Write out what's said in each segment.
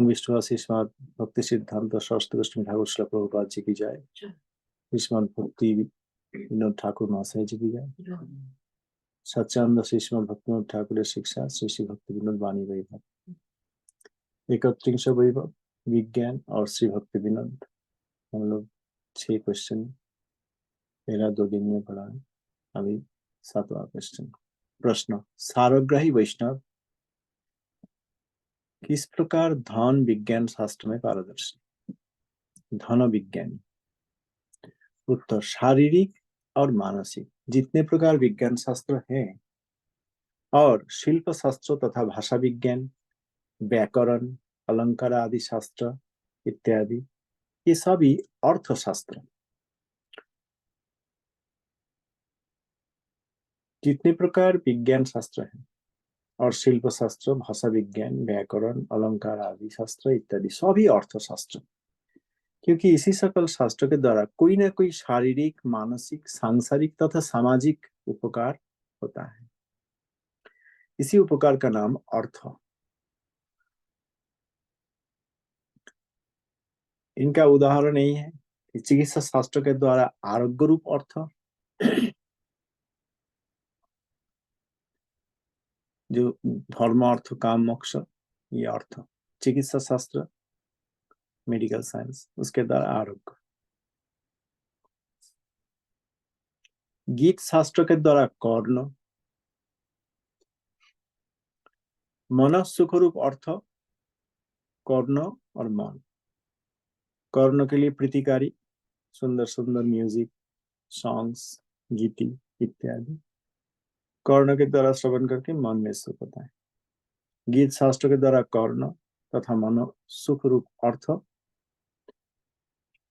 विश्वासी श्रीमद भक्ति सिद्धांत सरस्वती गोस्वामी ठाकुर श्रील प्रभुपाद जी की जाए। श्रीमद भक्ति विनोद ठाकुर महाशय जी की जाए। सच्चानंद श्रीमद भक्तिविनोद ठाकुर शिक्षा श्री श्री भक्ति विनोद वाणी वैभव एकत्रिंश वैभव विज्ञान और श्री भक्ति विनोद। हम लोग 6 क्वेश्चन पहला 2 दिन में पढ़ा है। अभी 7वां क्वेश्चन। प्रश्न, सारग्राही वैष्णव किस प्रकार धन विज्ञान शास्त्र में पारदर्शी? धन विज्ञान। उत्तर, शारीरिक और मानसिक जितने प्रकार विज्ञान शास्त्र हैं और शिल्प शास्त्र तथा भाषा विज्ञान, व्याकरण, अलंकार आदि शास्त्र इत्यादि, ये सभी अर्थशास्त्र। जितने प्रकार विज्ञान शास्त्र हैं और शिल्प शास्त्र, भाषा विज्ञान, व्याकरण, अलंकार आदि शास्त्र इत्यादि सभी अर्थशास्त्र, क्योंकि इसी सकल शास्त्र के द्वारा कोई ना कोई शारीरिक, मानसिक, सांसारिक तथा सामाजिक उपकार होता है। इसी उपकार का नाम अर्थ। इनका उदाहरण यही है कि चिकित्सा शास्त्र के द्वारा आरोग्य रूप अर्थ, जो धर्म अर्थ काम मोक्ष, ये अर्थ चिकित्सा शास्त्र, मेडिकल साइंस, उसके द्वारा आरोग्य। गीत शास्त्र के द्वारा कर्ण, मन सुख रूप अर्थ कर्ण और मन। कर्ण के लिए प्रीतिकारी सुंदर सुंदर म्यूजिक, सॉन्ग्स, गीति इत्यादि कर्ण के द्वारा श्रवण करके मन में सुख होता है। गीत शास्त्र के द्वारा कर्ण तथा मन सुख रूप अर्थ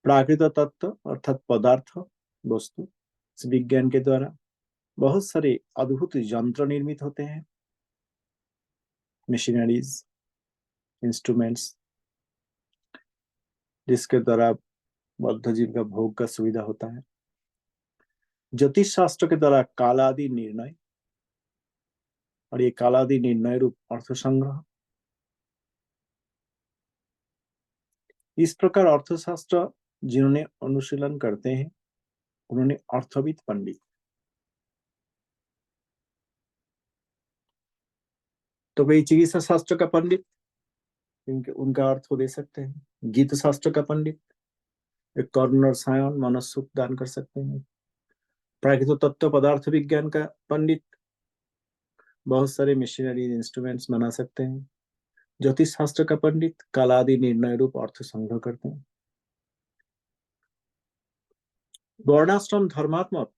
प्राकृत तत्व अर्थात पदार्थ वस्तु। इस विज्ञान के द्वारा बहुत सारे अद्भुत यंत्र निर्मित होते हैं, मशीनरीज, इंस्ट्रूमेंट्स, जिसके द्वारा बद्ध जीव का भोग का सुविधा होता है। ज्योतिष शास्त्र के द्वारा कालादि निर्णय, और ये कालादि निर्णय रूप अर्थ संग्रह। इस प्रकार अर्थशास्त्र जिन्होंने अनुशीलन करते हैं उन्होंने अर्थविद पंडित। तो कोई चिकित्सा शास्त्र का पंडित उनका अर्थ दे सकते हैं, गीत शास्त्र का पंडित एक कर्ण और सायन मन सुख दान कर सकते हैं, प्राकृतिक तत्व पदार्थ विज्ञान का पंडित बहुत सारे मशीनरी इंस्ट्रूमेंट्स बना सकते हैं, ज्योतिष शास्त्र का पंडित कालादि निर्णय रूप अर्थ संग्रह करते हैं। वर्णाश्रम धर्मात्मक,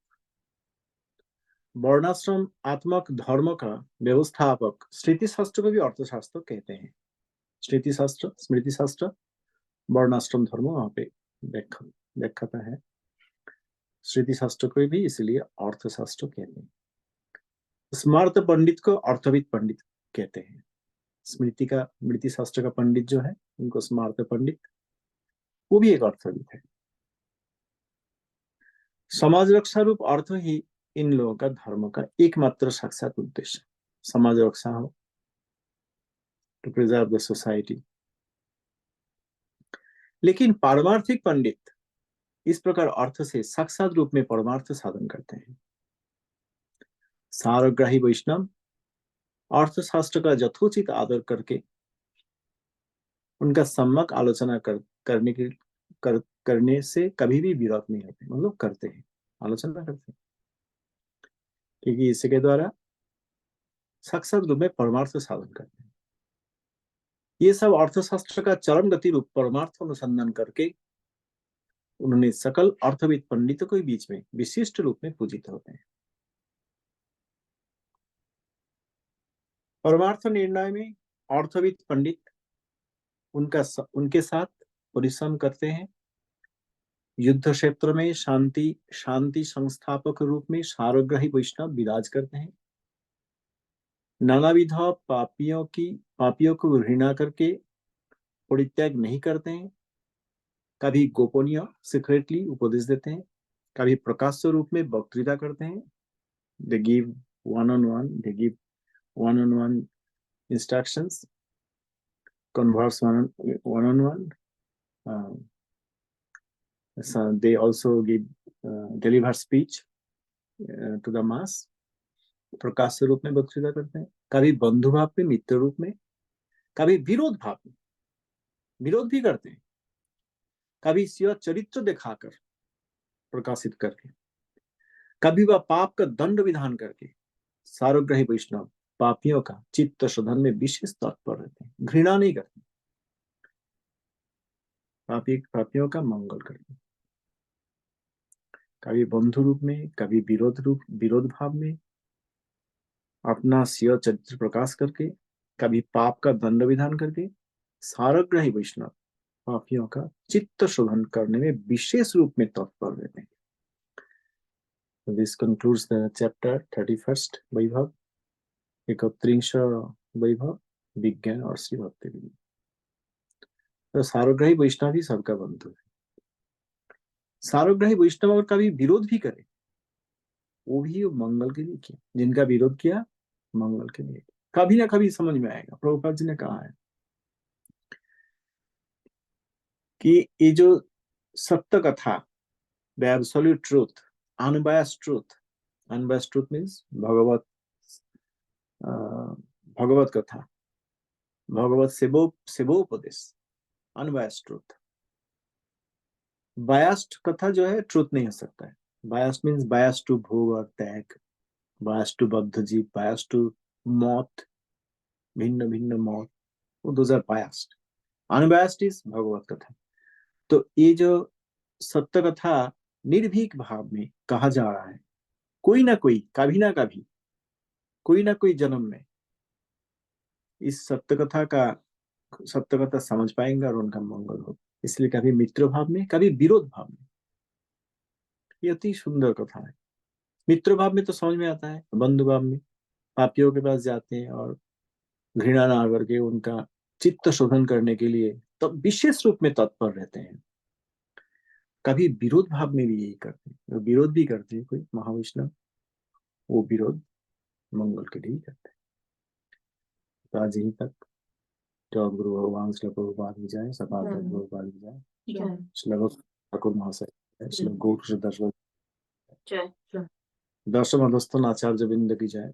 वर्णाश्रम आत्मक धर्म का व्यवस्थापक स्मृति शास्त्र को भी अर्थशास्त्र कहते हैं। स्मृति शास्त्र, स्मृति शास्त्र, वर्णाश्रम धर्म वहां पे व्याख्याता है। स्मृति शास्त्र को भी इसलिए अर्थशास्त्र कहते हैं। स्मार्त पंडित को अर्थविद पंडित कहते हैं। स्मृति शास्त्र का पंडित जो है उनको स्मार्त पंडित, वो भी एक अर्थविद है। समाज रक्षा रूप अर्थ ही इन लोगों का धर्म का एकमात्र साक्षात उद्देश्य। समाज रक्षा हो, टू प्रिजर्व द सोसाइटी। लेकिन पारमार्थिक पंडित इस प्रकार अर्थ से साक्षात रूप में परमार्थ साधन करते हैं। सारग्राही वैष्णव अर्थशास्त्र का यथोचित आदर करके उनका सम्यक आलोचना करने से कभी भी विरोध नहीं होते, मतलब करते हैं, आलोचना करते हैं, क्योंकि इसके द्वारा साक्षात रूप में परमार्थ साधन करते हैं। ये सब अर्थशास्त्र का चरम गति रूप परमार्थ अनुसंधान करके उन्होंने सकल अर्थविद पंडितों के बीच में विशिष्ट रूप में पूजित होते हैं। परमार्थ निर्णय में अर्थविद पंडित उनके साथ परिश्रम करते हैं। युद्ध क्षेत्र में शांति संस्थापक रूप में सारग्राही वैष्णव विराज करते हैं। नानाविध पापियों को घृणा करके परित्याग नहीं करते हैं। कभी गोपनीय सीक्रेटली उपदेश देते हैं, कभी प्रकाश रूप में वक्तृता करते हैं। They give one on one instructions. converse one on one. So they also deliver speech to the mass. प्रकाश स्वरूप में वक्तृता करते हैं, कभी बंधु भाव में, मित्र रूप में, कभी विरोध भाव में, विरोध भी करते हैं, कभी स्व चरित्र दिखाकर प्रकाशित करके, कभी वह पाप का दंड विधान करके। सारोग्राही वैष्णव पापियों का चित्त शोधन में विशेष तत्पर रहते हैं, घृणा नहीं करते, पापियों का मंगल करते, कभी बंधु रूप में, कभी विरोध भाव में अपना स्व चरित्र प्रकाश करके, कभी पाप का दंड विधान करके। सारोग्राही वैष्णव पापियों का चित्त शोधन करने में विशेष रूप में तत्पर रहते हैं। This concludes the chapter 31st वैभव, 31 वैभव विज्ञान और श्री भक्ति विज्ञान। तो सारोग्राही वैष्णव ही सबका बंधु है। सारोग्राही वैष्णव और कभी विरोध भी करे, वो भी मंगल के लिए किया, जिनका विरोध किया मंगल के लिए, कभी ना कभी समझ में आएगा। प्रभुपाद जी ने कहा है कि ये जो सत्य कथा, the absolute truth, unbiased truth, unbiased truth means भगवत कथा, भगवत सेवोपदेश, अनबायस्ड ट्रूथ। बायस्ड कथा जो है ट्रूथ नहीं हो सकता है। बायस्ड मीन्स बायस्ड टू भोग और त्याग, बायस्ड टू बद्ध जीव, बायस्ड टू मौत, भिन्न भिन्न मौत, वो those are biased. Unbiased is भगवत कथा। तो ये जो सत्य कथा निर्भीक भाव में कहा जा रहा है, कोई ना कोई, कभी ना कभी, कोई ना कोई जन्म में इस सत्य कथा समझ पाएंगे और उनका मंगल हो। इसलिए कभी मित्र भाव में, कभी विरोध भाव में। ये अति सुंदर कथा है। मित्र भाव में तो समझ में आता है, बंधु भाव में पापियों के पास जाते हैं और घृणा ना करके उनका चित्त शोधन करने के लिए तो विशेष रूप में तत्पर रहते हैं। कभी विरोध भाव में भी यही करते हैं, विरोध भी करते हैं कोई महावैष्णव, वो विरोध मंगल के लिए करते हैं। तो आज यहीं तक। जय गुरु भगवान श्री प्रभुपाद की जय, सपाद प्रभुपाद की जय, श्री ठाकुर महाशय, श्री गौर दर्शन दर्शन आचार्य बिंद की जय।